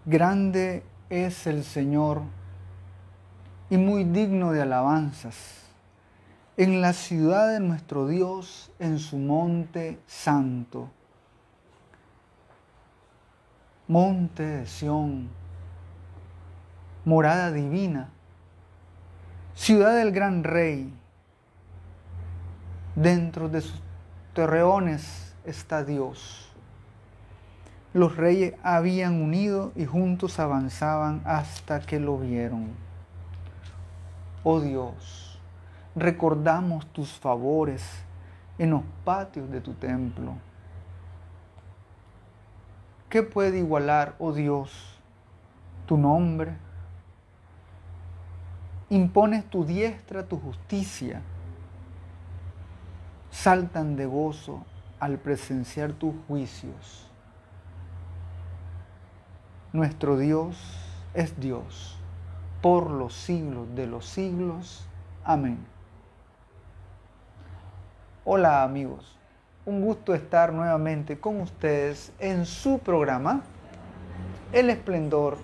Grande es el Señor y muy digno de alabanzas en la ciudad de nuestro Dios, en su monte santo. Monte de Sión, morada divina, ciudad del gran rey. Dentro de sus torreones está Dios. Los reyes habían unido y juntos avanzaban hasta que lo vieron. Oh Dios, recordamos tus favores en los patios de tu templo. ¿Qué puede igualar, oh Dios, tu nombre? Impones tu diestra, tu justicia. Saltan de gozo al presenciar tus juicios. Nuestro Dios es Dios, por los siglos de los siglos. Amén. Hola amigos, un gusto estar nuevamente con ustedes en su programa, El Esplendor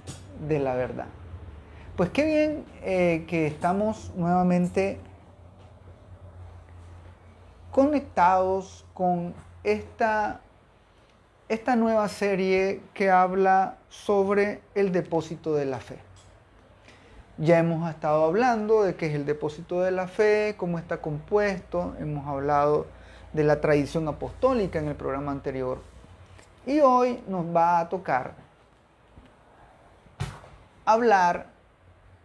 de la Verdad. Pues qué bien que estamos nuevamente conectados con esta nueva serie que habla sobre el depósito de la fe. Ya hemos estado hablando de qué es el depósito de la fe, cómo está compuesto, hemos hablado de la tradición apostólica en el programa anterior y hoy nos va a tocar hablar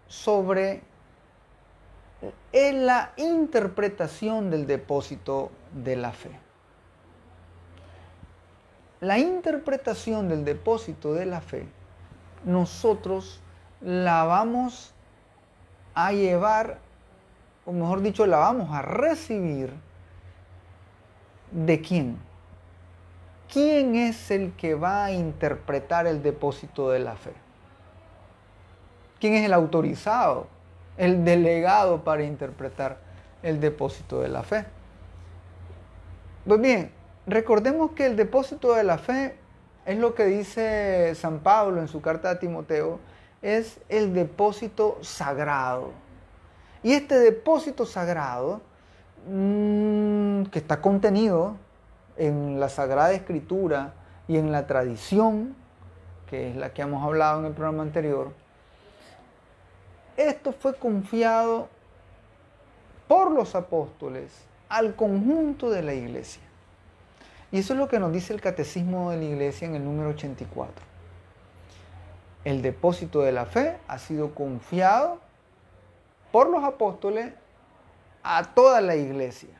sobre la interpretación del depósito de la fe. La interpretación del depósito de la fe, nosotros la vamos a llevar, o mejor dicho, la vamos a recibir ¿de quién? ¿Quién es el que va a interpretar el depósito de la fe? ¿Quién es el autorizado, el delegado para interpretar el depósito de la fe? Pues bien, recordemos que el depósito de la fe es lo que dice San Pablo en su carta a Timoteo, es el depósito sagrado. Y este depósito sagrado, que está contenido en la Sagrada Escritura y en la tradición, que es la que hemos hablado en el programa anterior, esto fue confiado por los apóstoles al conjunto de la iglesia. Y eso es lo que nos dice el Catecismo de la Iglesia en el número 84. El depósito de la fe ha sido confiado por los apóstoles a toda la iglesia.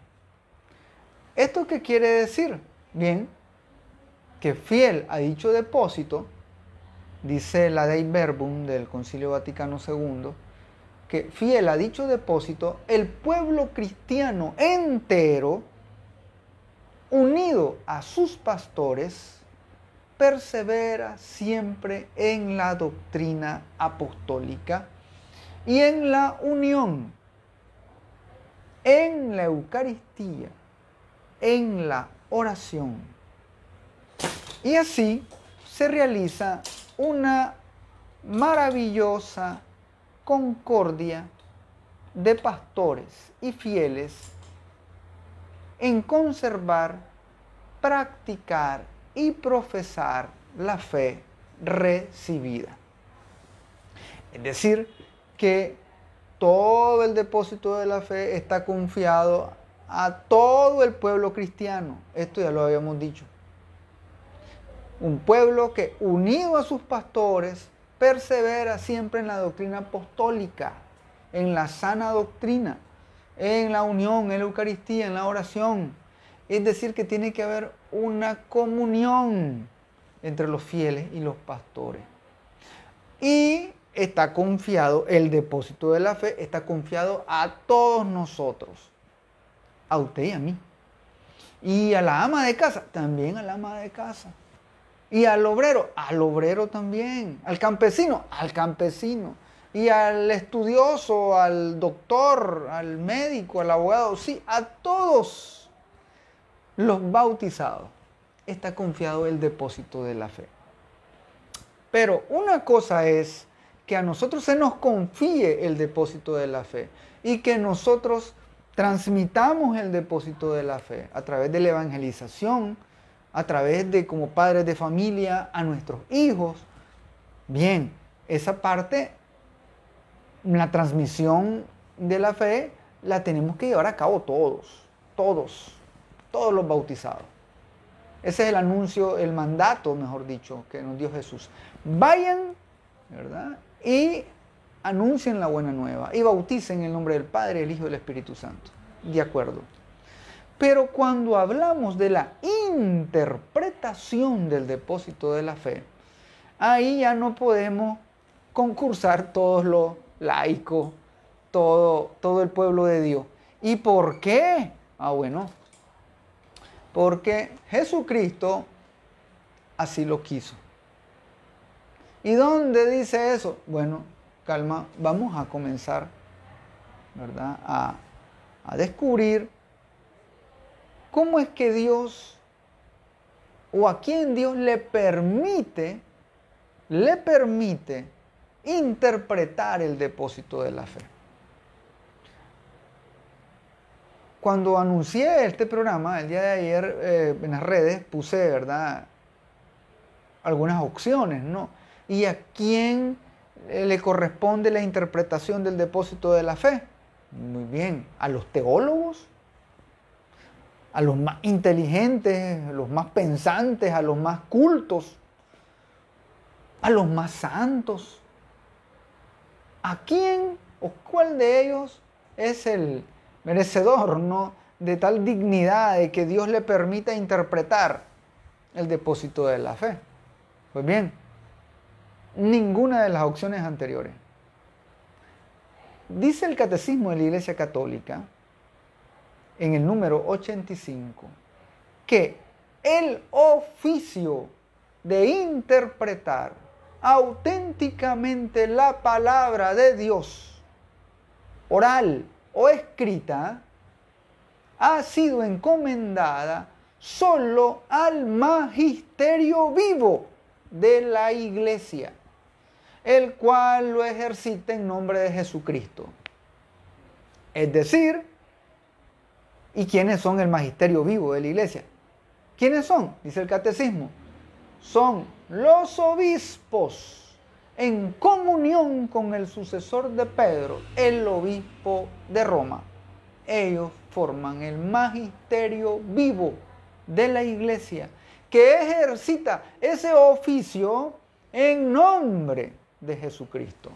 ¿Esto qué quiere decir? Bien, que fiel a dicho depósito, dice la Dei Verbum del Concilio Vaticano II, que fiel a dicho depósito, el pueblo cristiano entero, unido a sus pastores, persevera siempre en la doctrina apostólica y en la unión, en la Eucaristía, en la oración. Y así se realiza una maravillosa concordia de pastores y fieles en conservar, practicar y profesar la fe recibida. Es decir, que todo el depósito de la fe está confiado a todo el pueblo cristiano. Esto ya lo habíamos dicho. Un pueblo que, unido a sus pastores, persevera siempre en la doctrina apostólica, en la sana doctrina, en la unión, en la Eucaristía, en la oración. Es decir, que tiene que haber una comunión entre los fieles y los pastores. Y está confiado, el depósito de la fe está confiado a todos nosotros, a usted y a mí. Y a la ama de casa, también a la ama de casa. Y al obrero también. Al campesino. Y al estudioso, al doctor, al médico, al abogado, sí, a todos los bautizados está confiado el depósito de la fe. Pero una cosa es que a nosotros se nos confíe el depósito de la fe y que nosotros transmitamos el depósito de la fe a través de la evangelización, a través de como padres de familia a nuestros hijos. Bien, esa parte, la transmisión de la fe, la tenemos que llevar a cabo todos los bautizados. Ese es el anuncio, el mandato, mejor dicho, que nos dio Jesús. Vayan, ¿verdad? Y anuncien la buena nueva y bauticen en el nombre del Padre, el Hijo y del Espíritu Santo. De acuerdo. Pero cuando hablamos de la interpretación del depósito de la fe, ahí ya no podemos concursar todos los laicos, todo el pueblo de Dios. ¿Y por qué? Bueno, porque Jesucristo así lo quiso. ¿Y dónde dice eso? Bueno, calma, vamos a comenzar, ¿verdad?, a descubrir cómo es que Dios, o a quién Dios le permite interpretar el depósito de la fe. Cuando anuncié este programa el día de ayer en las redes, puse, ¿verdad?, algunas opciones, ¿no? ¿Y a quién le corresponde la interpretación del depósito de la fe? Muy bien, a los teólogos, a los más inteligentes, a los más pensantes, a los más cultos, a los más santos. ¿A quién o cuál de ellos es el merecedor, ¿no?, de tal dignidad de que Dios le permita interpretar el depósito de la fe? Pues bien, ninguna de las opciones anteriores. Dice el Catecismo de la Iglesia Católica, en el número 85, que el oficio de interpretar auténticamente la palabra de Dios, oral o escrita, ha sido encomendada solo al magisterio vivo de la Iglesia, el cual lo ejercita en nombre de Jesucristo. Es decir, ¿y quiénes son el magisterio vivo de la Iglesia? ¿Quiénes son? Dice el Catecismo. Son los obispos en comunión con el sucesor de Pedro, el obispo de Roma. Ellos forman el magisterio vivo de la Iglesia, que ejercita ese oficio en nombre de Jesucristo.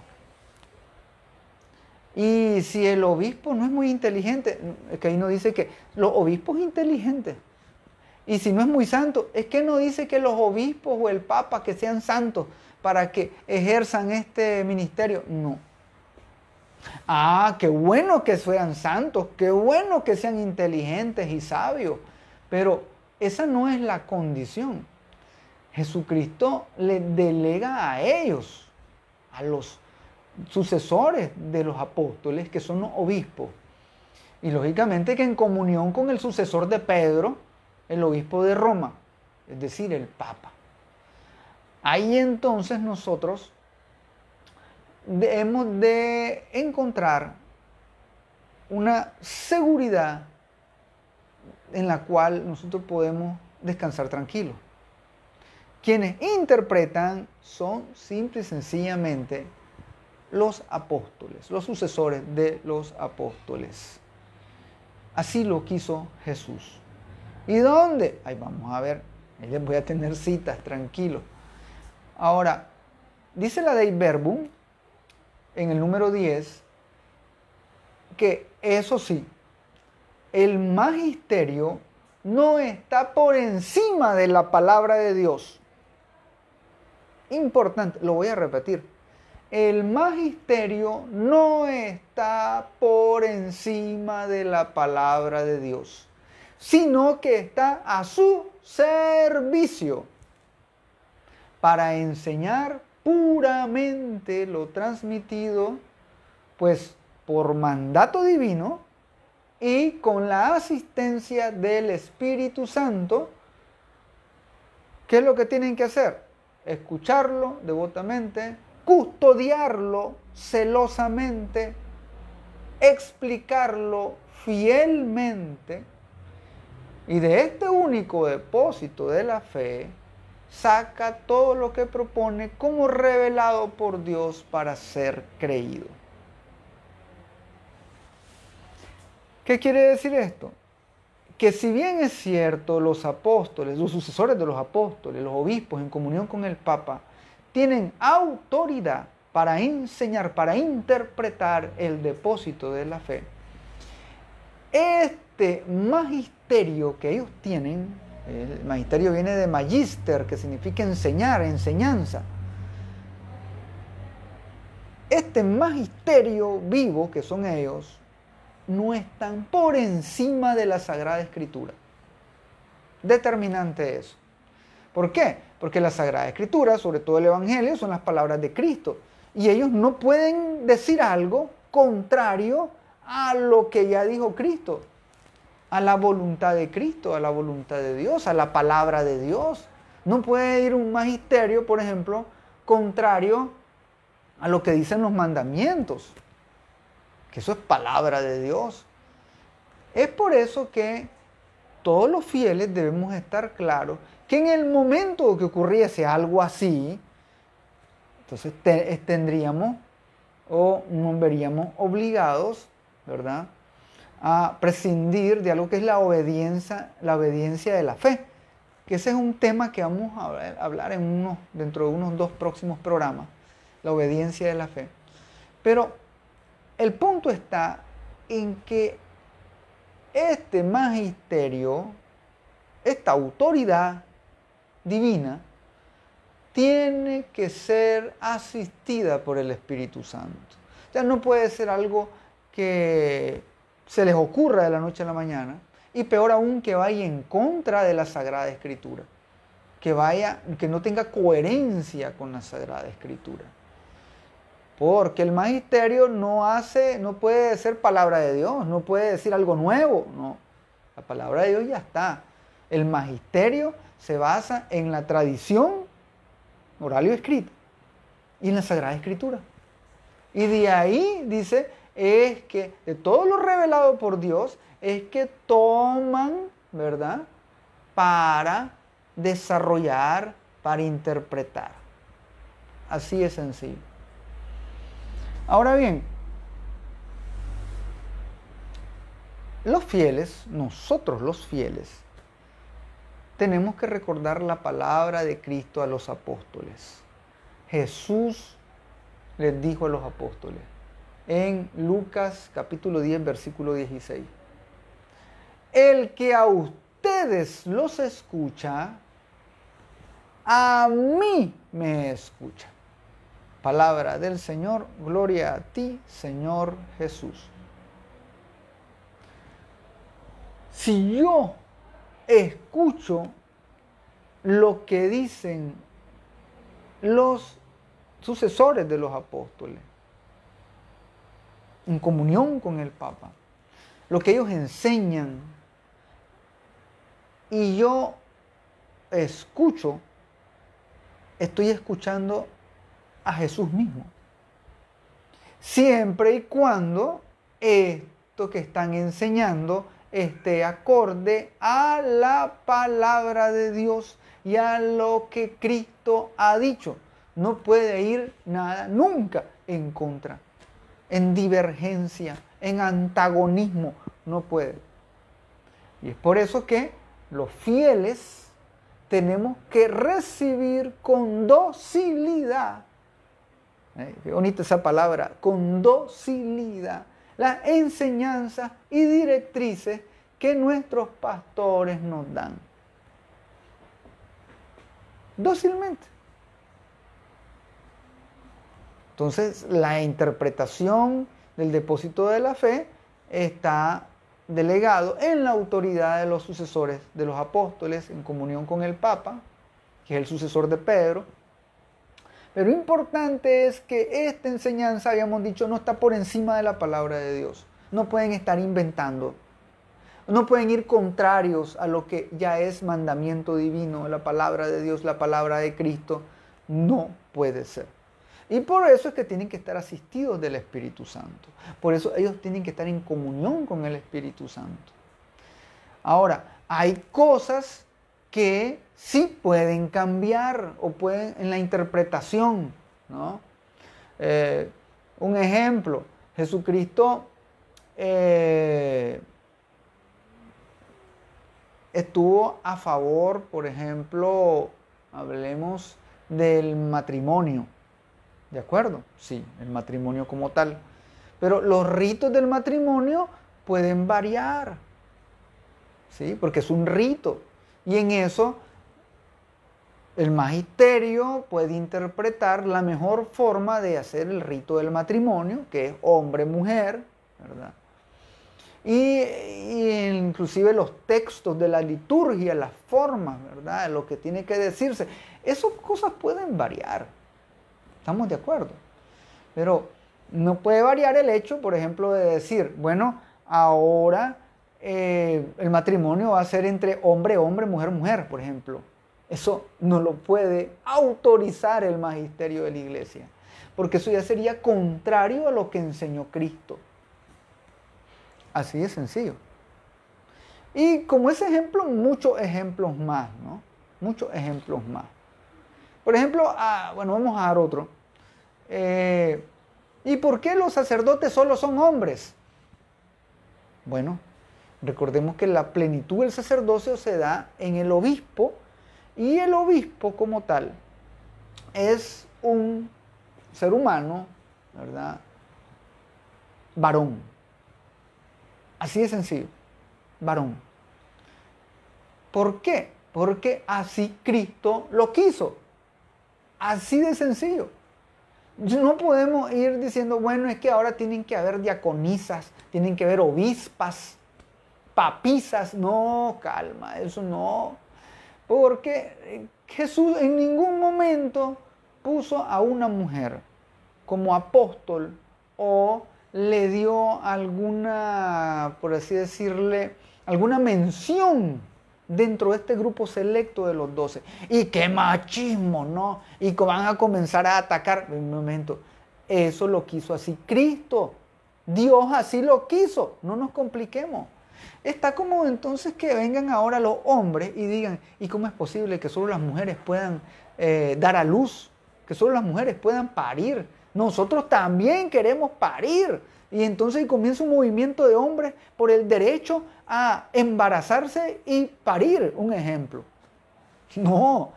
Y si el obispo no es muy inteligente, es que ahí no dice que los obispos inteligentes. Y si no es muy santo, es que no dice que los obispos o el papa que sean santos para que ejerzan este ministerio. No. Qué bueno que fueran santos, qué bueno que sean inteligentes y sabios, pero esa no es la condición. Jesucristo le delega a ellos, a los sucesores de los apóstoles, que son los obispos. Y lógicamente que en comunión con el sucesor de Pedro, el obispo de Roma, es decir, el Papa. Ahí entonces nosotros hemos de encontrar una seguridad en la cual nosotros podemos descansar tranquilos. Quienes interpretan son simple y sencillamente los apóstoles, los sucesores de los apóstoles. Así lo quiso Jesús. ¿Y dónde? Ahí vamos a ver, ahí les voy a tener citas, tranquilos. Ahora, dice la Dei Verbum, en el número 10, que eso sí, el magisterio no está por encima de la palabra de Dios. Importante, lo voy a repetir. El magisterio no está por encima de la palabra de Dios, sino que está a su servicio para enseñar puramente lo transmitido, pues por mandato divino y con la asistencia del Espíritu Santo. ¿Qué es lo que tienen que hacer? escucharlo devotamente, custodiarlo celosamente, explicarlo fielmente, y de este único depósito de la fe saca todo lo que propone como revelado por Dios para ser creído. ¿Qué quiere decir esto? Que si bien es cierto, los apóstoles, los sucesores de los apóstoles, los obispos en comunión con el Papa, tienen autoridad para enseñar, para interpretar el depósito de la fe, este magisterio que ellos tienen, el magisterio viene de magister, que significa enseñar, enseñanza. Este magisterio vivo que son ellos, no están por encima de la Sagrada Escritura. Determinante eso. ¿Por qué? Porque la Sagrada Escritura, sobre todo el Evangelio, son las palabras de Cristo. Y ellos no pueden decir algo contrario a lo que ya dijo Cristo, a la voluntad de Cristo, a la voluntad de Dios, a la palabra de Dios. No puede ir un magisterio, por ejemplo, contrario a lo que dicen los mandamientos, que eso es palabra de Dios. Es por eso que todos los fieles debemos estar claros que en el momento que ocurriese algo así, entonces tendríamos o nos veríamos obligados, ¿verdad?, a prescindir de algo que es la obediencia de la fe, que ese es un tema que vamos a hablar dentro de unos 2 próximos programas, la obediencia de la fe. Pero el punto está en que este magisterio, esta autoridad divina, tiene que ser asistida por el Espíritu Santo. O sea, no puede ser algo que se les ocurra de la noche a la mañana, y peor aún que vaya en contra de la Sagrada Escritura, que no tenga coherencia con la Sagrada Escritura. Porque el magisterio no puede ser palabra de Dios, no puede decir algo nuevo, no. La palabra de Dios ya está. El magisterio se basa en la tradición oral y escrita y en la Sagrada Escritura. Y de ahí dice, es que de todo lo revelado por Dios, es que toman, ¿verdad?, para desarrollar, para interpretar. Así es sencillo. Ahora bien, los fieles, nosotros los fieles, tenemos que recordar la palabra de Cristo a los apóstoles. Jesús les dijo a los apóstoles en Lucas capítulo 10, versículo 16. El que a ustedes los escucha, a mí me escucha. Palabra del Señor, gloria a ti, Señor Jesús. Si yo escucho lo que dicen los sucesores de los apóstoles, en comunión con el Papa, lo que ellos enseñan, y yo escucho, estoy escuchando a Jesús mismo. Siempre y cuando esto que están enseñando esté acorde a la palabra de Dios y a lo que Cristo ha dicho. No puede ir nada nunca en contra, en divergencia, en antagonismo. No puede. Y es por eso que los fieles tenemos que recibir con docilidad, qué bonita esa palabra, con docilidad, las enseñanzas y directrices que nuestros pastores nos dan. Dócilmente. Entonces, la interpretación del depósito de la fe está delegado en la autoridad de los sucesores de los apóstoles en comunión con el Papa, que es el sucesor de Pedro. Pero importante es que esta enseñanza, habíamos dicho, no está por encima de la palabra de Dios. No pueden estar inventando. No pueden ir contrarios a lo que ya es mandamiento divino, la palabra de Dios, la palabra de Cristo. no puede ser. Y por eso es que tienen que estar asistidos del Espíritu Santo. Por eso ellos tienen que estar en comunión con el Espíritu Santo. Ahora, hay cosas que sí pueden cambiar o pueden en la interpretación, ¿no? Un ejemplo, Jesucristo estuvo a favor, por ejemplo, hablemos del matrimonio, ¿de acuerdo? Sí, el matrimonio como tal. Pero los ritos del matrimonio pueden variar, ¿sí? Porque es un rito. Y en eso el magisterio puede interpretar la mejor forma de hacer el rito del matrimonio, que es hombre-mujer, ¿verdad? Y inclusive los textos de la liturgia, las formas, ¿verdad? Lo que tiene que decirse. Esas cosas pueden variar. ¿Estamos de acuerdo? Pero no puede variar el hecho, por ejemplo, de decir, bueno, ahora el matrimonio va a ser entre hombre-hombre, mujer-mujer, por ejemplo. Eso no lo puede autorizar el magisterio de la iglesia, porque eso ya sería contrario a lo que enseñó Cristo. Así de sencillo. Y como ese ejemplo, muchos ejemplos más, ¿no? Muchos ejemplos más. Por ejemplo, bueno, vamos a dar otro. ¿Y por qué los sacerdotes solo son hombres? Bueno, recordemos que la plenitud del sacerdocio se da en el obispo, y el obispo como tal es un ser humano, ¿verdad? Varón. Así de sencillo, varón. ¿Por qué? Porque así Cristo lo quiso. Así de sencillo. No podemos ir diciendo, bueno, es que ahora tienen que haber diaconisas, tienen que haber obispas, papisas. No, calma, eso no. Porque Jesús en ningún momento puso a una mujer como apóstol o le dio alguna, por así decirle, alguna mención dentro de este grupo selecto de los 12. Y qué machismo, ¿no? Y que van a comenzar a atacar. Un momento, eso lo quiso así Cristo. Dios así lo quiso. No nos compliquemos. Está como entonces que vengan ahora los hombres y digan, ¿y cómo es posible que solo las mujeres puedan dar a luz? Que solo las mujeres puedan parir. Nosotros también queremos parir. Y entonces comienza un movimiento de hombres por el derecho a embarazarse y parir, un ejemplo. No,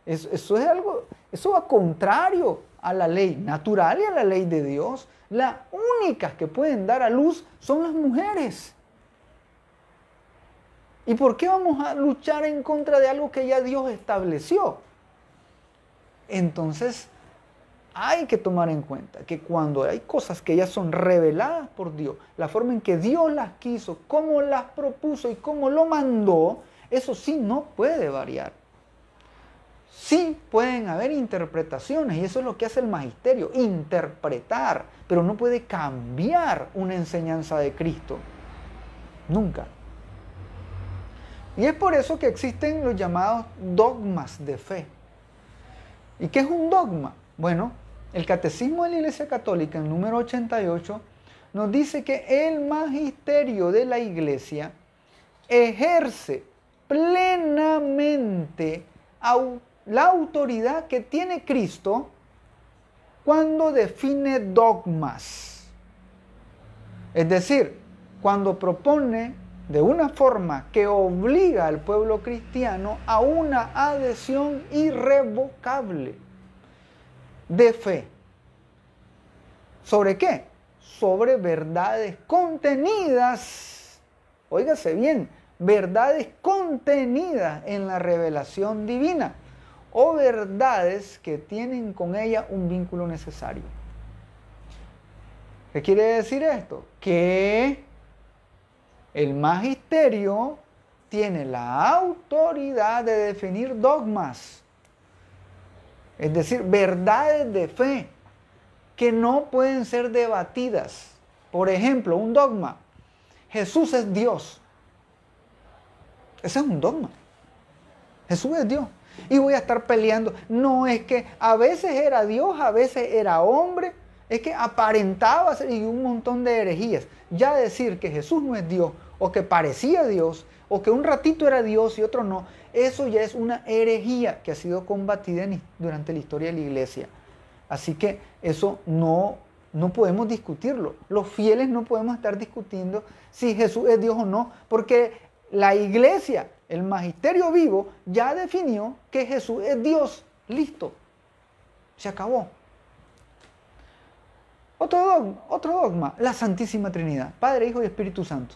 eso es algo, eso va contrario a la ley natural y a la ley de Dios. Las únicas que pueden dar a luz son las mujeres. ¿Y por qué vamos a luchar en contra de algo que ya Dios estableció? Entonces, hay que tomar en cuenta que cuando hay cosas que ya son reveladas por Dios, la forma en que Dios las quiso, cómo las propuso y cómo lo mandó, eso sí no puede variar. Sí pueden haber interpretaciones y eso es lo que hace el magisterio, interpretar, pero no puede cambiar una enseñanza de Cristo. Nunca. Y es por eso que existen los llamados dogmas de fe. ¿Y qué es un dogma? Bueno, el Catecismo de la Iglesia Católica, en número 88, nos dice que el magisterio de la Iglesia ejerce plenamente la autoridad que tiene Cristo cuando define dogmas. Es decir, cuando propone de una forma que obliga al pueblo cristiano a una adhesión irrevocable de fe. ¿Sobre qué? Sobre verdades contenidas, óigase bien, verdades contenidas en la revelación divina o verdades que tienen con ella un vínculo necesario. ¿Qué quiere decir esto? Que el magisterio tiene la autoridad de definir dogmas, es decir, verdades de fe que no pueden ser debatidas. Por ejemplo, un dogma: Jesús es Dios. Ese es un dogma. Jesús es Dios. y voy a estar peleando. No, es que a veces era Dios, a veces era hombre, es que aparentaba ser, y un montón de herejías. Ya decir que Jesús no es Dios, o que parecía Dios, o que un ratito era Dios y otro no, eso ya es una herejía que ha sido combatida durante la historia de la iglesia. Así que eso no podemos discutirlo. Los fieles no podemos estar discutiendo si Jesús es Dios o no, porque la iglesia, el magisterio vivo, ya definió que Jesús es Dios. Listo. Se acabó. Otro dogma, la Santísima Trinidad, Padre, Hijo y Espíritu Santo.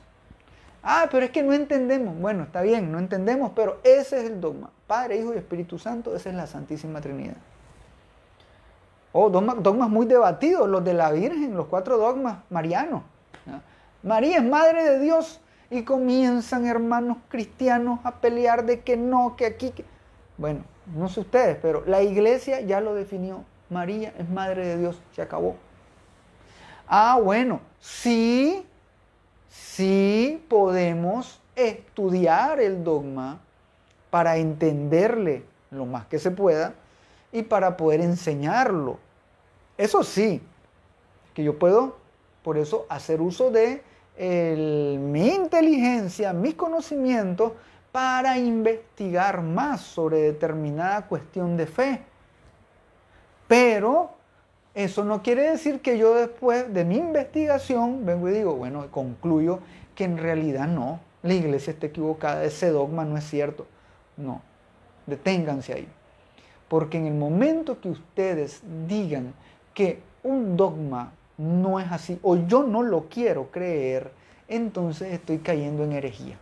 Ah, pero es que no entendemos. Bueno, está bien, no entendemos, pero ese es el dogma. Padre, Hijo y Espíritu Santo, esa es la Santísima Trinidad. Dogmas muy debatidos, los de la Virgen, los 4 dogmas marianos. ¿No? María es Madre de Dios y comienzan hermanos cristianos a pelear de que no, que aquí. Bueno, no sé ustedes, pero la iglesia ya lo definió. María es Madre de Dios, se acabó. Ah, bueno, sí podemos estudiar el dogma para entenderle lo más que se pueda y para poder enseñarlo. Eso sí, que yo puedo, por eso, hacer uso de mi inteligencia, mis conocimientos, para investigar más sobre determinada cuestión de fe. Pero eso no quiere decir que yo después de mi investigación vengo y digo, bueno, concluyo que en realidad no, la iglesia está equivocada, ese dogma no es cierto. No, deténganse ahí. Porque en el momento que ustedes digan que un dogma no es así, o yo no lo quiero creer, entonces estoy cayendo en herejía.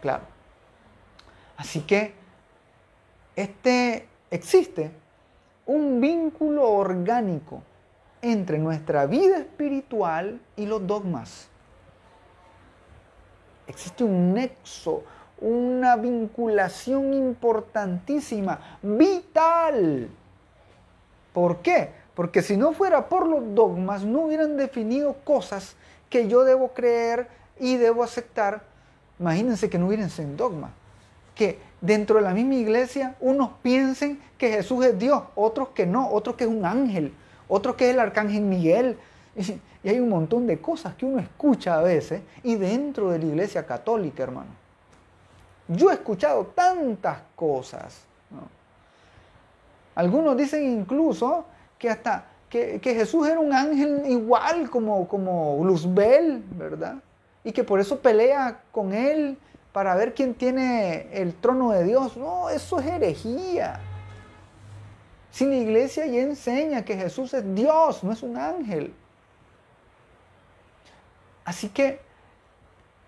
Claro. Así que existe un vínculo orgánico entre nuestra vida espiritual y los dogmas. Existe un nexo, una vinculación importantísima, vital. ¿Por qué? Porque si no fuera por los dogmas, no hubieran definido cosas que yo debo creer y debo aceptar. Imagínense que no hubieran sido dogmas. Que dentro de la misma iglesia unos piensen que Jesús es Dios, otros que no, otros que es un ángel, otros que es el arcángel Miguel. Y hay un montón de cosas que uno escucha a veces y dentro de la iglesia católica, hermano. Yo he escuchado tantas cosas, ¿no? Algunos dicen incluso que hasta que Jesús era un ángel igual como Luzbel, ¿verdad? Y que por eso pelea con él para ver quién tiene el trono de Dios. No, eso es herejía. Si la iglesia ya enseña que Jesús es Dios, no es un ángel. Así que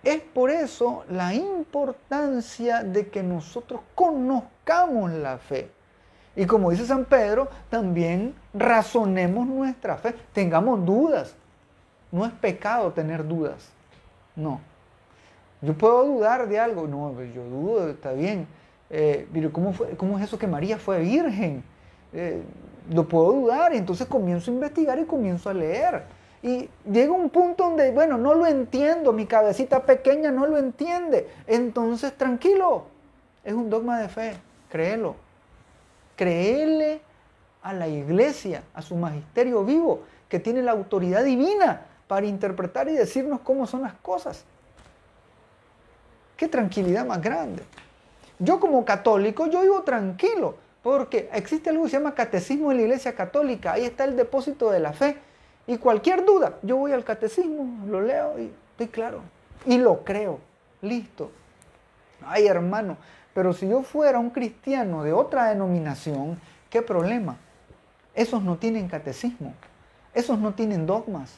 es por eso la importancia de que nosotros conozcamos la fe. Y como dice San Pedro, también razonemos nuestra fe, tengamos dudas. No es pecado tener dudas, no. Yo puedo dudar de algo, no, yo dudo, está bien. Pero ¿cómo es eso que María fue virgen? Lo puedo dudar, y entonces comienzo a investigar y comienzo a leer. Y llega un punto donde, bueno, no lo entiendo, mi cabecita pequeña no lo entiende. Entonces, tranquilo, es un dogma de fe, créelo. Créele a la iglesia, a su magisterio vivo, que tiene la autoridad divina para interpretar y decirnos cómo son las cosas. ¡Qué tranquilidad más grande! Yo como católico, yo vivo tranquilo, porque existe algo que se llama catecismo de la iglesia católica, ahí está el depósito de la fe, y cualquier duda, yo voy al catecismo, lo leo y estoy claro, y lo creo, listo. Ay, hermano, pero si yo fuera un cristiano de otra denominación, ¿qué problema? Esos no tienen catecismo, esos no tienen dogmas,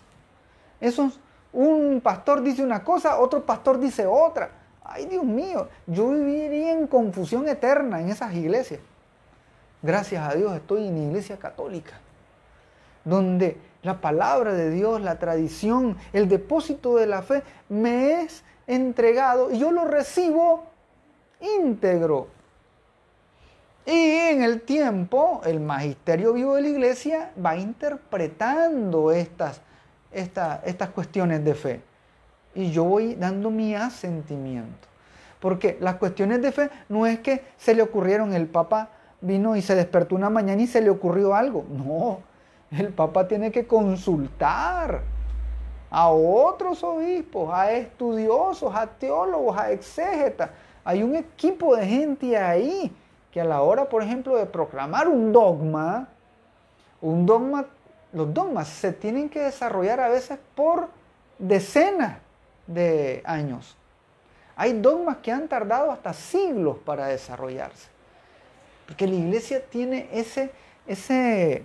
un pastor dice una cosa, otro pastor dice otra. Ay, Dios mío, yo viviría en confusión eterna en esas iglesias. Gracias a Dios estoy en la iglesia católica, donde la palabra de Dios, la tradición, el depósito de la fe me es entregado y yo lo recibo íntegro. Y en el tiempo, el magisterio vivo de la iglesia va interpretando estas cuestiones de fe. Y yo voy dando mi asentimiento. Porque las cuestiones de fe no es que se le ocurrieron, el Papa vino y se despertó una mañana y se le ocurrió algo. No, el Papa tiene que consultar a otros obispos, a estudiosos, a teólogos, a exégetas. Hay un equipo de gente ahí que a la hora, por ejemplo, de proclamar un dogma, los dogmas se tienen que desarrollar a veces por decenas de años. Hay dogmas que han tardado hasta siglos para desarrollarse. Porque la Iglesia tiene esa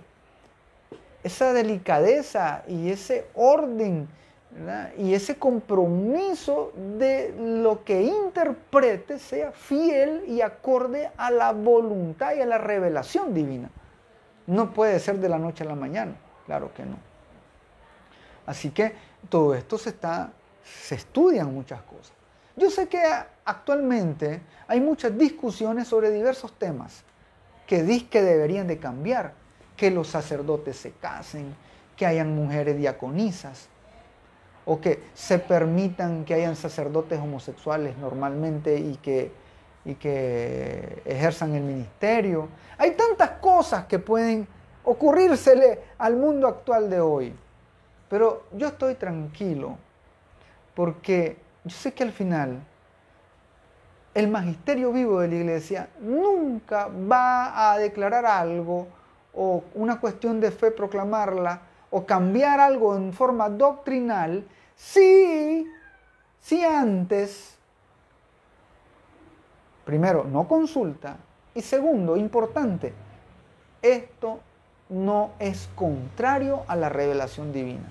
delicadeza y ese orden, ¿verdad? Y ese compromiso de lo que interprete sea fiel y acorde a la voluntad y a la revelación divina. No puede ser de la noche a la mañana, claro que no. Así que todo esto se estudian muchas cosas. Yo sé que actualmente hay muchas discusiones sobre diversos temas que deberían de cambiar, que los sacerdotes se casen, que hayan mujeres diaconisas, o que se permitan que hayan sacerdotes homosexuales normalmente y que ejerzan el ministerio. Hay tantas cosas que pueden ocurrírsele al mundo actual de hoy. Pero yo estoy tranquilo porque yo sé que al final el magisterio vivo de la Iglesia nunca va a declarar algo o una cuestión de fe proclamarla o cambiar algo en forma doctrinal si antes, primero, no consulta y segundo, importante, esto no es contrario a la revelación divina.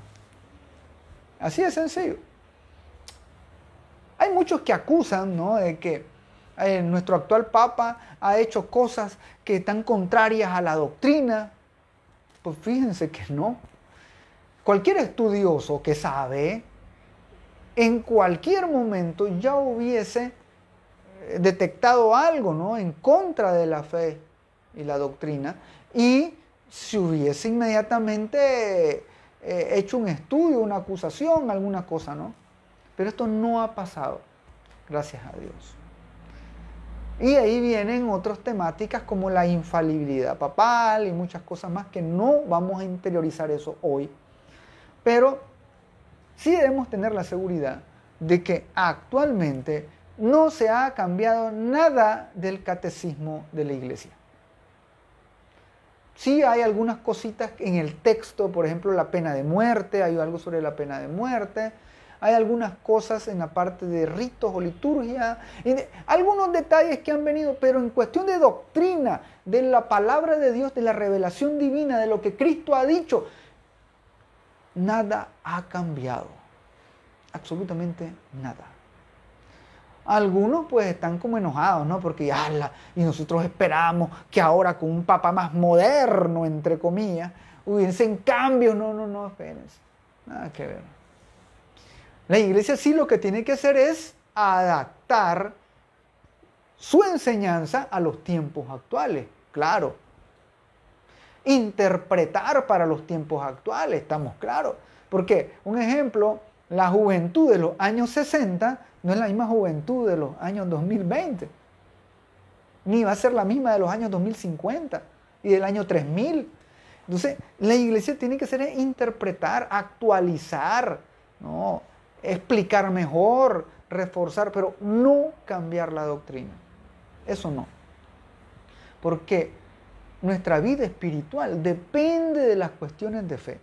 Así de sencillo. Hay muchos que acusan, ¿no?, de que nuestro actual Papa ha hecho cosas que están contrarias a la doctrina. Pues fíjense que no. Cualquier estudioso que sabe, en cualquier momento ya hubiese detectado algo, ¿no?, en contra de la fe y la doctrina, y se hubiese inmediatamente hecho un estudio, una acusación, alguna cosa, ¿no? Pero esto no ha pasado, gracias a Dios. Y ahí vienen otras temáticas como la infalibilidad papal y muchas cosas más que no vamos a interiorizar eso hoy. Pero sí debemos tener la seguridad de que actualmente no se ha cambiado nada del catecismo de la Iglesia. Sí hay algunas cositas en el texto, por ejemplo, la pena de muerte, hay algo sobre la pena de muerte, hay algunas cosas en la parte de ritos o liturgia, algunos detalles que han venido, pero en cuestión de doctrina, de la palabra de Dios, de la revelación divina, de lo que Cristo ha dicho, nada ha cambiado, absolutamente nada. Algunos pues están como enojados, ¿no? Porque y nosotros esperamos que ahora con un papa más moderno, entre comillas, hubiesen cambios. No, espérense. Nada que ver. La Iglesia sí lo que tiene que hacer es adaptar su enseñanza a los tiempos actuales, claro. Interpretar para los tiempos actuales, estamos claros. Porque, un ejemplo, la juventud de los años 60 no es la misma juventud de los años 2020, ni va a ser la misma de los años 2050 y del año 3000. Entonces, la Iglesia tiene que hacer interpretar, actualizar, ¿no?, explicar mejor, reforzar, pero no cambiar la doctrina. Eso no. Porque nuestra vida espiritual depende de las cuestiones de fe.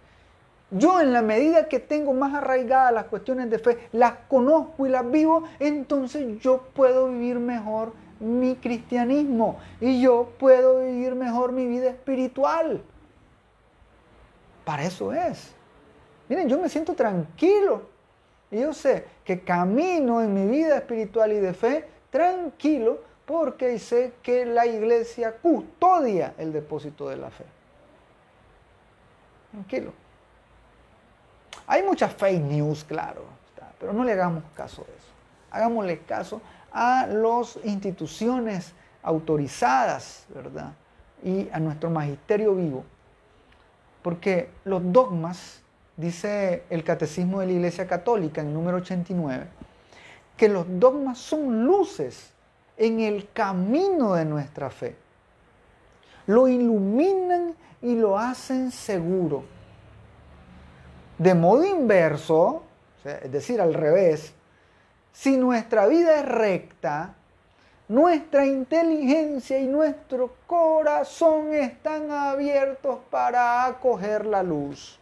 Yo, en la medida que tengo más arraigadas las cuestiones de fe, las conozco y las vivo, entonces yo puedo vivir mejor mi cristianismo y yo puedo vivir mejor mi vida espiritual. Para eso es. Miren, yo me siento tranquilo y yo sé que camino en mi vida espiritual y de fe tranquilo porque sé que la Iglesia custodia el depósito de la fe. Tranquilo. Hay muchas fake news, claro, pero no le hagamos caso a eso. Hagámosle caso a las instituciones autorizadas, ¿verdad?, y a nuestro magisterio vivo. Porque los dogmas, dice el Catecismo de la Iglesia Católica en el número 89, que los dogmas son luces en el camino de nuestra fe. Lo iluminan y lo hacen seguro. De modo inverso, es decir, al revés, si nuestra vida es recta, nuestra inteligencia y nuestro corazón están abiertos para acoger la luz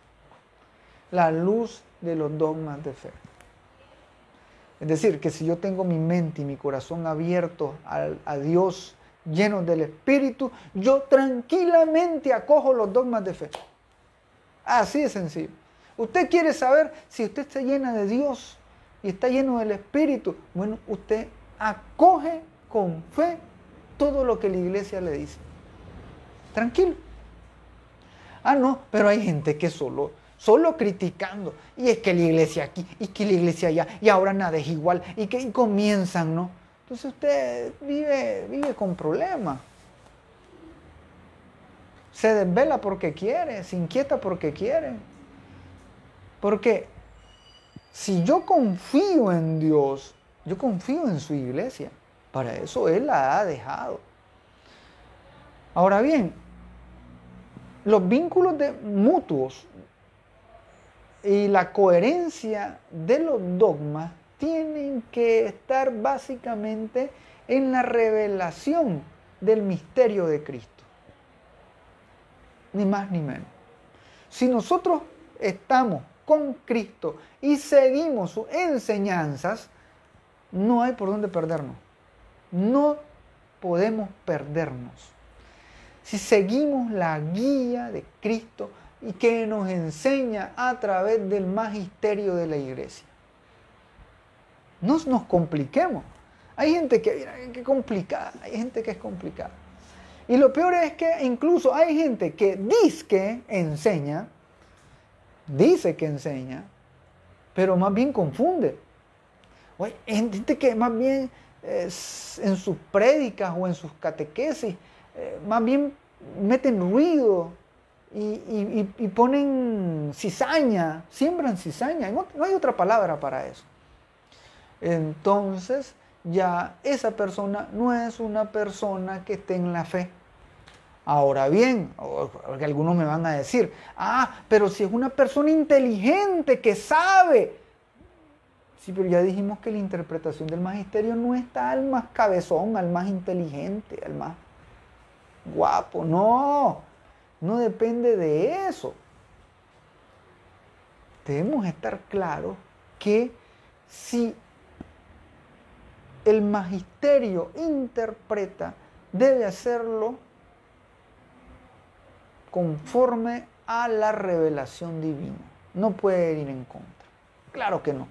de los dogmas de fe. Es decir, que si yo tengo mi mente y mi corazón abiertos a Dios, llenos del Espíritu, yo tranquilamente acojo los dogmas de fe. Así de sencillo. Usted quiere saber si usted está llena de Dios y está lleno del Espíritu. Bueno, usted acoge con fe todo lo que la iglesia le dice. Tranquilo. Ah, no, pero hay gente que solo criticando. Y es que la iglesia aquí, y que la iglesia allá, y ahora nada es igual, y comienzan, ¿no? Entonces usted vive con problemas. Se desvela porque quiere, se inquieta porque quiere. Porque si yo confío en Dios, yo confío en su iglesia. Para eso Él la ha dejado. Ahora bien, los vínculos mutuos y la coherencia de los dogmas tienen que estar básicamente en la revelación del misterio de Cristo. Ni más ni menos. Si nosotros estamos con Cristo y seguimos sus enseñanzas, no hay por dónde perdernos. No podemos perdernos. Si seguimos la guía de Cristo y que nos enseña a través del magisterio de la iglesia. No nos compliquemos. Hay gente que es complicada, hay gente que es complicada. Y lo peor es que incluso hay gente que dice que enseña, pero más bien confunde. Hay gente que más bien en sus prédicas o en sus catequesis, más bien meten ruido y ponen cizaña, siembran cizaña. No hay otra palabra para eso. Entonces ya esa persona no es una persona que esté en la fe. Ahora bien, porque algunos me van a decir, pero si es una persona inteligente que sabe. Sí, pero ya dijimos que la interpretación del magisterio no está al más cabezón, al más inteligente, al más guapo. No depende de eso. Debemos estar claros que si el magisterio interpreta, debe hacerlo conforme a la revelación divina. No puede ir en contra. Claro que no.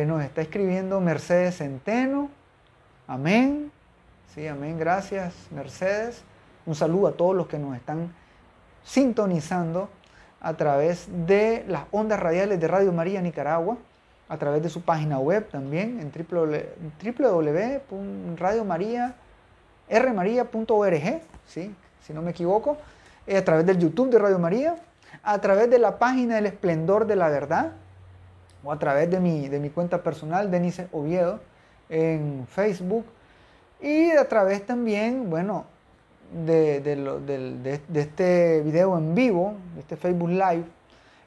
Nos está escribiendo Mercedes Centeno. Amén. Sí, amén. Gracias, Mercedes. Un saludo a todos los que nos están sintonizando a través de las ondas radiales de Radio María Nicaragua, a través de su página web también en www.rmaria.org, ¿sí? Si no me equivoco, a través del YouTube de Radio María, a través de la página El Esplendor de la Verdad, o a través de mi cuenta personal, Denise Oviedo, en Facebook, y a través también, bueno, de este video en vivo, de este Facebook Live,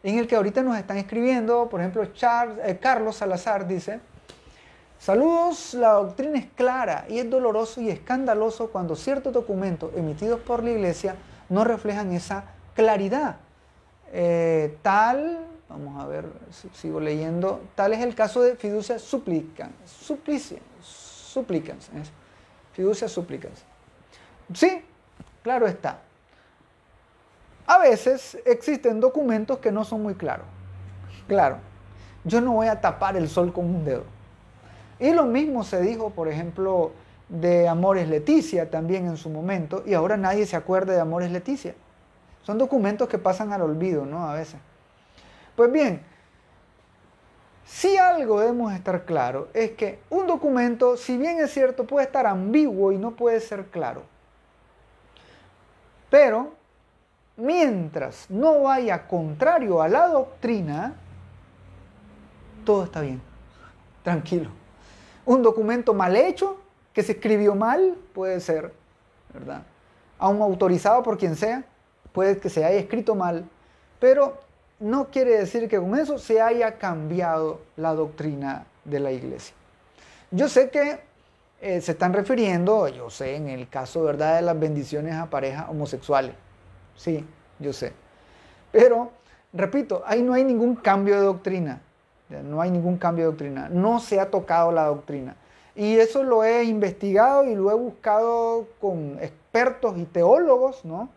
en el que ahorita nos están escribiendo, por ejemplo, Carlos Salazar dice: saludos, la doctrina es clara y es doloroso y escandaloso cuando ciertos documentos emitidos por la Iglesia no reflejan esa claridad. Vamos a ver, sigo leyendo, tal es el caso de fiducia supplicans, fiducia supplicans. Sí, claro está. A veces existen documentos que no son muy claros. Claro, yo no voy a tapar el sol con un dedo. Y lo mismo se dijo, por ejemplo, de Amores Leticia también en su momento, y ahora nadie se acuerda de Amores Leticia. Son documentos que pasan al olvido, ¿no? A veces. Pues bien, si algo debemos estar claro es que un documento, si bien es cierto, puede estar ambiguo y no puede ser claro. Pero mientras no vaya contrario a la doctrina, todo está bien. tranquilo. Un documento mal hecho, que se escribió mal, puede ser, ¿verdad? Aún autorizado por quien sea, puede que se haya escrito mal, pero no quiere decir que con eso se haya cambiado la doctrina de la iglesia. Yo sé que se están refiriendo, yo sé, en el caso, ¿verdad?, de las bendiciones a parejas homosexuales. Sí, yo sé. Pero, repito, ahí no hay ningún cambio de doctrina. No hay ningún cambio de doctrina. No se ha tocado la doctrina. Y eso lo he investigado y lo he buscado con expertos y teólogos, ¿no?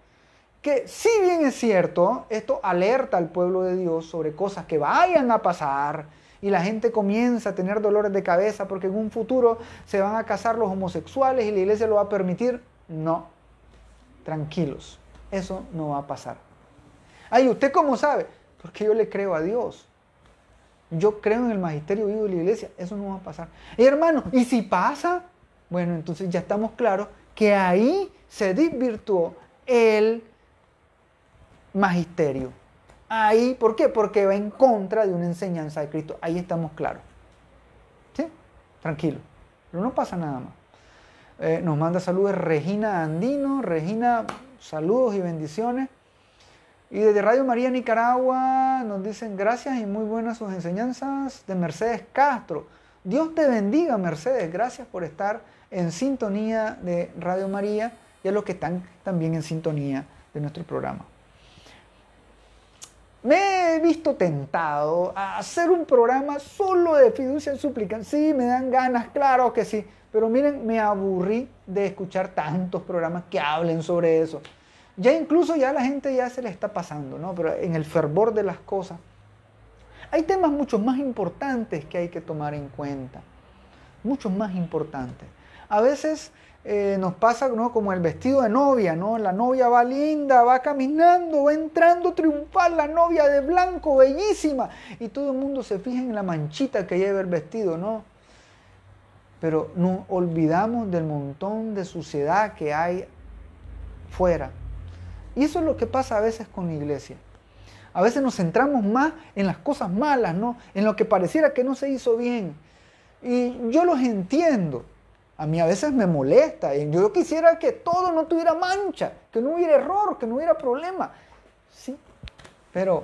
Que si bien es cierto, esto alerta al pueblo de Dios sobre cosas que vayan a pasar y la gente comienza a tener dolores de cabeza porque en un futuro se van a casar los homosexuales y la iglesia lo va a permitir. No, tranquilos, eso no va a pasar. Ay, ¿usted cómo sabe? Porque yo le creo a Dios. Yo creo en el magisterio vivo de la iglesia, eso no va a pasar. Y hermano, ¿y si pasa? Bueno, entonces ya estamos claros que ahí se desvirtuó el magisterio. Ahí, ¿por qué? Porque va en contra de una enseñanza de Cristo. Ahí estamos claros. ¿Sí? Tranquilo. Pero no pasa nada más. Nos manda saludos Regina Andino. Regina, saludos y bendiciones. Y desde Radio María Nicaragua nos dicen gracias y muy buenas sus enseñanzas de Mercedes Castro. Dios te bendiga, Mercedes. Gracias por estar en sintonía de Radio María y a los que están también en sintonía de nuestro programa. Me he visto tentado a hacer un programa solo de fiducia en súplica. Sí, me dan ganas, claro que sí. Pero miren, me aburrí de escuchar tantos programas que hablen sobre eso. Ya incluso ya la gente ya se le está pasando, ¿no? Pero en el fervor de las cosas. Hay temas mucho más importantes que hay que tomar en cuenta. Muchos más importantes. A veces nos pasa, ¿no?, como el vestido de novia, ¿no? La novia va linda, va caminando, va entrando triunfal, la novia de blanco, bellísima. Y todo el mundo se fija en la manchita que lleva el vestido, ¿no? Pero nos olvidamos del montón de suciedad que hay fuera. Y eso es lo que pasa a veces con la iglesia. A veces nos centramos más en las cosas malas, ¿no? En lo que pareciera que no se hizo bien. Y yo los entiendo. A mí a veces me molesta. Y yo quisiera que todo no tuviera mancha, que no hubiera error, que no hubiera problema. Sí, pero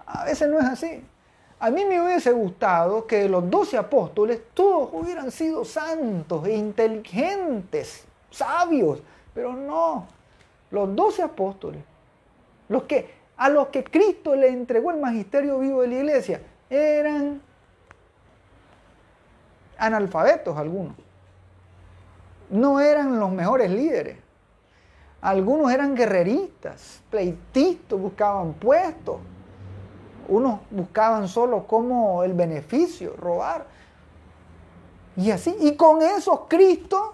a veces no es así. A mí me hubiese gustado que los 12 apóstoles todos hubieran sido santos e inteligentes, sabios, pero no. Los 12 apóstoles, a los que Cristo le entregó el magisterio vivo de la iglesia, eran analfabetos algunos. No eran los mejores líderes. Algunos eran guerreristas, pleitistas, buscaban puestos. Unos buscaban solo como el beneficio, robar. Y así, y con esos Cristo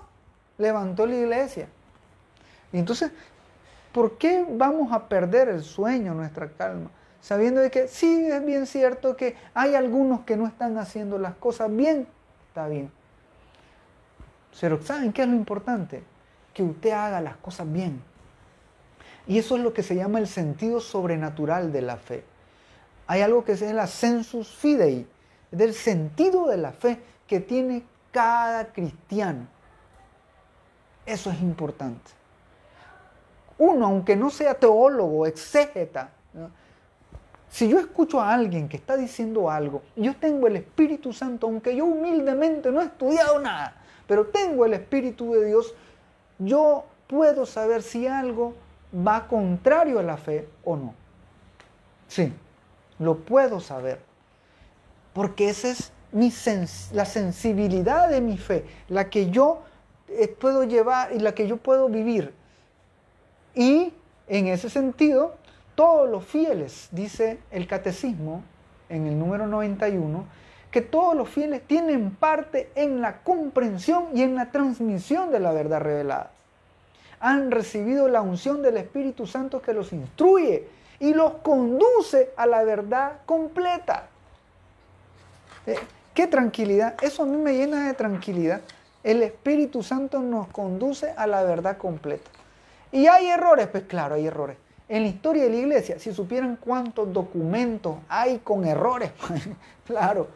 levantó la iglesia. Y entonces, ¿por qué vamos a perder el sueño, nuestra calma? Sabiendo de que sí, es bien cierto que hay algunos que no están haciendo las cosas bien, está bien. Pero ¿saben qué es lo importante? Que usted haga las cosas bien. Y eso es lo que se llama el sentido sobrenatural de la fe. Hay algo que se llama la sensus fidei, del sentido de la fe que tiene cada cristiano. Eso es importante. Uno, aunque no sea teólogo, exégeta, ¿no?, si yo escucho a alguien que está diciendo algo, yo tengo el Espíritu Santo, aunque yo humildemente no he estudiado nada, pero tengo el Espíritu de Dios, yo puedo saber si algo va contrario a la fe o no. Sí, lo puedo saber, porque esa es la sensibilidad de mi fe, la que yo puedo llevar y la que yo puedo vivir. Y en ese sentido, todos los fieles, dice el Catecismo en el número 91, que todos los fieles tienen parte en la comprensión y en la transmisión de la verdad revelada. Han recibido la unción del Espíritu Santo que los instruye y los conduce a la verdad completa. ¡Qué tranquilidad! Eso a mí me llena de tranquilidad. El Espíritu Santo nos conduce a la verdad completa. ¿Y hay errores? Pues claro, hay errores. En la historia de la iglesia, si supieran cuántos documentos hay con errores, claro.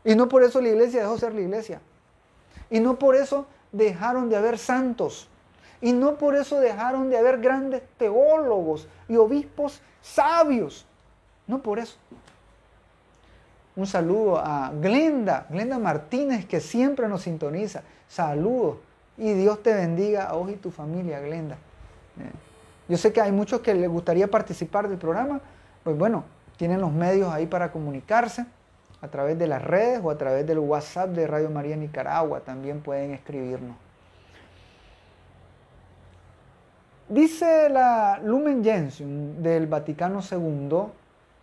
Y no por eso la iglesia dejó de ser la iglesia. Y no por eso dejaron de haber santos. Y no por eso dejaron de haber grandes teólogos y obispos sabios. No por eso. Un saludo a Glenda Martínez, que siempre nos sintoniza. Saludos. Y Dios te bendiga a vos y tu familia, Glenda. Yo sé que hay muchos que les gustaría participar del programa. Pues bueno, tienen los medios ahí para comunicarse a través de las redes o a través del WhatsApp de Radio María Nicaragua. También pueden escribirnos. Dice la Lumen Gentium del Vaticano II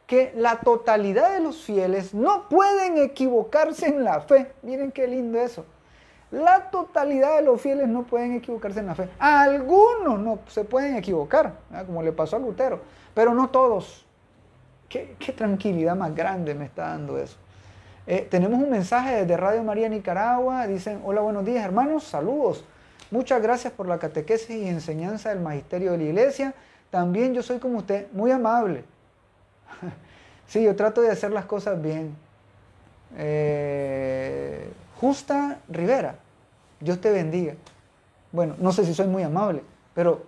que la totalidad de los fieles no pueden equivocarse en la fe. Miren qué lindo eso. La totalidad de los fieles no pueden equivocarse en la fe. Algunos no se pueden equivocar, ¿verdad? Como le pasó a Lutero, pero no todos. Qué tranquilidad más grande me está dando eso. Tenemos un mensaje desde Radio María Nicaragua. Dicen: hola, buenos días hermanos, saludos. Muchas gracias por la catequesis y enseñanza del magisterio de la iglesia. También yo soy como usted, muy amable. Sí, yo trato de hacer las cosas bien. Justa Rivera, Dios te bendiga. Bueno, no sé si soy muy amable, pero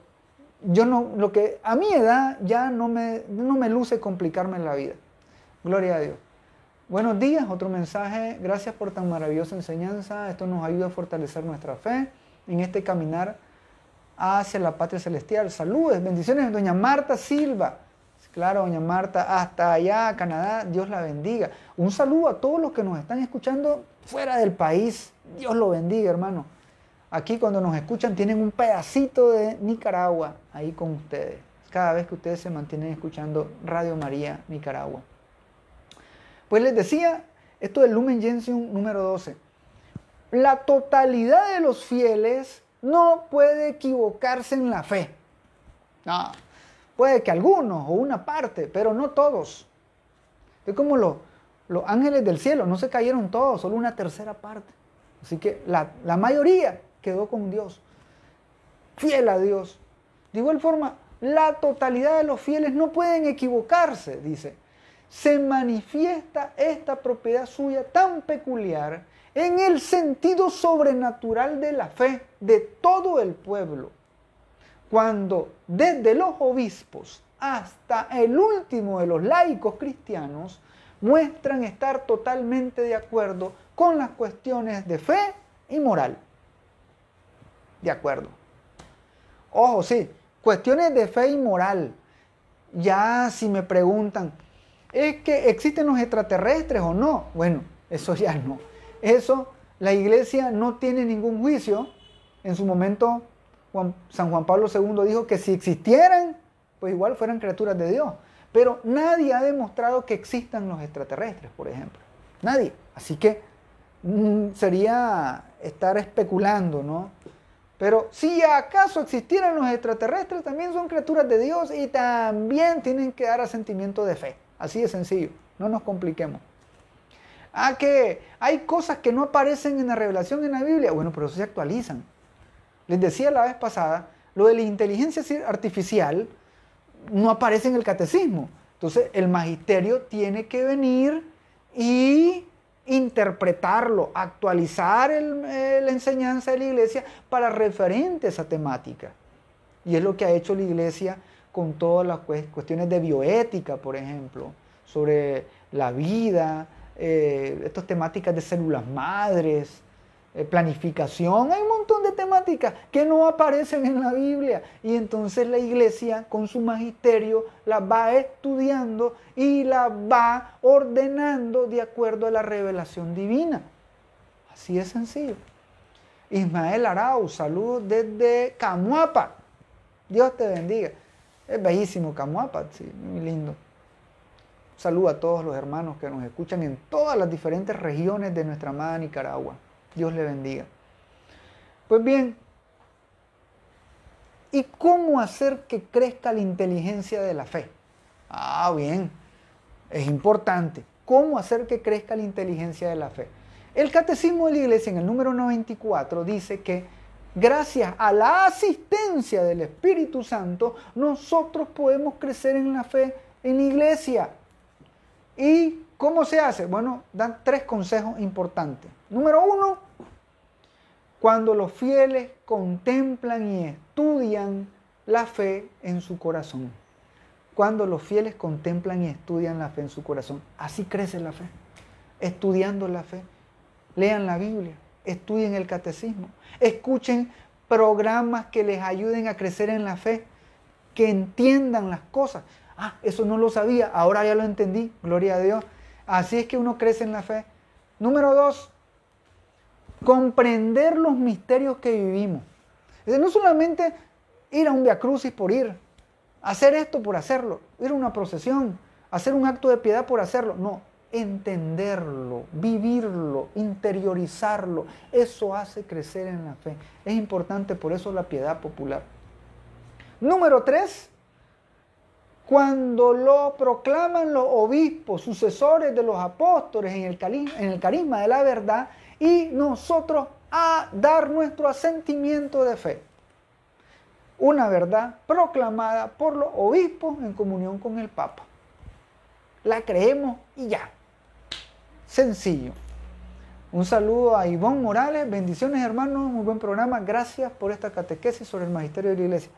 yo no, lo que a mi edad ya no me luce complicarme en la vida. Gloria a Dios. Buenos días, otro mensaje. Gracias por tan maravillosa enseñanza. Esto nos ayuda a fortalecer nuestra fe en este caminar hacia la patria celestial. Saludos, bendiciones, doña Marta Silva. Claro, doña Marta, hasta allá, Canadá, Dios la bendiga. Un saludo a todos los que nos están escuchando fuera del país. Dios lo bendiga, hermano. Aquí cuando nos escuchan tienen un pedacito de Nicaragua ahí con ustedes. Cada vez que ustedes se mantienen escuchando Radio María Nicaragua. Pues les decía, esto del Lumen Gentium número 12. La totalidad de los fieles no puede equivocarse en la fe. No. Puede que algunos o una parte, pero no todos. Es como los ángeles del cielo, no se cayeron todos, solo una tercera parte. Así que la mayoría quedó con Dios, fiel a Dios. De igual forma, la totalidad de los fieles no pueden equivocarse, dice. Se manifiesta esta propiedad suya tan peculiar en el sentido sobrenatural de la fe de todo el pueblo, cuando desde los obispos hasta el último de los laicos cristianos muestran estar totalmente de acuerdo con las cuestiones de fe y moral. De acuerdo. Ojo, sí, cuestiones de fe y moral. Ya si me preguntan, ¿es que existen los extraterrestres o no? Bueno, eso ya no. Eso, la iglesia no tiene ningún juicio. En su momento San Juan Pablo II dijo que si existieran, pues igual fueran criaturas de Dios. Pero nadie ha demostrado que existan los extraterrestres, por ejemplo. Nadie. Así que sería estar especulando, ¿no? Pero si acaso existieran los extraterrestres, también son criaturas de Dios y también tienen que dar asentimiento de fe. Así de sencillo. No nos compliquemos. Que hay cosas que no aparecen en la revelación en la Biblia. Bueno, pero eso se actualizan. Les decía la vez pasada, lo de la inteligencia artificial no aparece en el catecismo. Entonces, el magisterio tiene que venir y interpretarlo, actualizar la enseñanza de la iglesia para referente a esa temática. Y es lo que ha hecho la iglesia con todas las cuestiones de bioética, por ejemplo, sobre la vida, estas temáticas de células madres, planificación, hay un montón de temáticas que no aparecen en la Biblia y entonces la iglesia con su magisterio las va estudiando y las va ordenando de acuerdo a la revelación divina. Así de sencillo. Ismael Arau, saludos desde Camuapa. Dios te bendiga. Es bellísimo Camuapa, sí, muy lindo. Saludo a todos los hermanos que nos escuchan en todas las diferentes regiones de nuestra amada Nicaragua. Dios le bendiga. Pues bien, ¿y cómo hacer que crezca la inteligencia de la fe? Bien, es importante. ¿Cómo hacer que crezca la inteligencia de la fe? El Catecismo de la Iglesia en el número 94 dice que gracias a la asistencia del Espíritu Santo, nosotros podemos crecer en la fe en la Iglesia. Y ¿Cómo se hace? Bueno, dan 3 consejos importantes. Número 1, cuando los fieles contemplan y estudian la fe en su corazón. Cuando los fieles contemplan y estudian la fe en su corazón. Así crece la fe. Estudiando la fe. Lean la Biblia, estudien el catecismo, escuchen programas que les ayuden a crecer en la fe, que entiendan las cosas. Ah, eso no lo sabía, ahora ya lo entendí, gloria a Dios. Así es que uno crece en la fe. Número 2, comprender los misterios que vivimos. Es decir, no solamente ir a un viacrucis por ir, hacer esto por hacerlo, ir a una procesión, hacer un acto de piedad por hacerlo. No, entenderlo, vivirlo, interiorizarlo. Eso hace crecer en la fe. Es importante por eso la piedad popular. Número 3, cuando lo proclaman los obispos, sucesores de los apóstoles en el carisma de la verdad, y nosotros a dar nuestro asentimiento de fe. Una verdad proclamada por los obispos en comunión con el Papa. La creemos y ya. Sencillo. Un saludo a Ivonne Morales. Bendiciones, hermanos. Muy buen programa. Gracias por esta catequesis sobre el magisterio de la iglesia.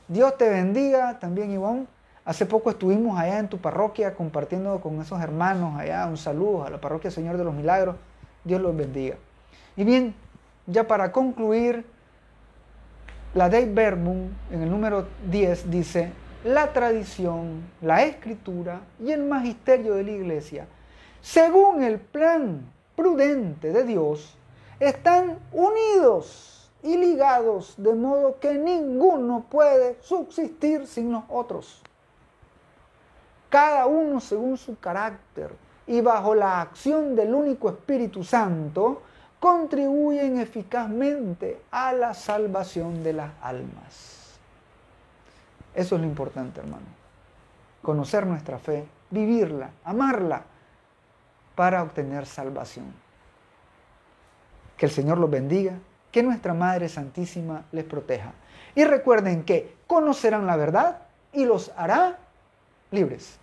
Dios te bendiga también, Ivonne. Hace poco estuvimos allá en tu parroquia compartiendo con esos hermanos allá. Un saludo a la parroquia Señor de los Milagros. Dios los bendiga. Y bien, ya para concluir, la Dei Verbum en el número 10 dice: la tradición, la escritura y el magisterio de la iglesia, según el plan prudente de Dios, están unidos y ligados de modo que ninguno puede subsistir sin los otros. Cada uno según su carácter y bajo la acción del único Espíritu Santo, contribuyen eficazmente a la salvación de las almas. Eso es lo importante, hermano. Conocer nuestra fe, vivirla, amarla, para obtener salvación. Que el Señor los bendiga, que nuestra Madre Santísima les proteja. Y recuerden que conocerán la verdad y los hará libres.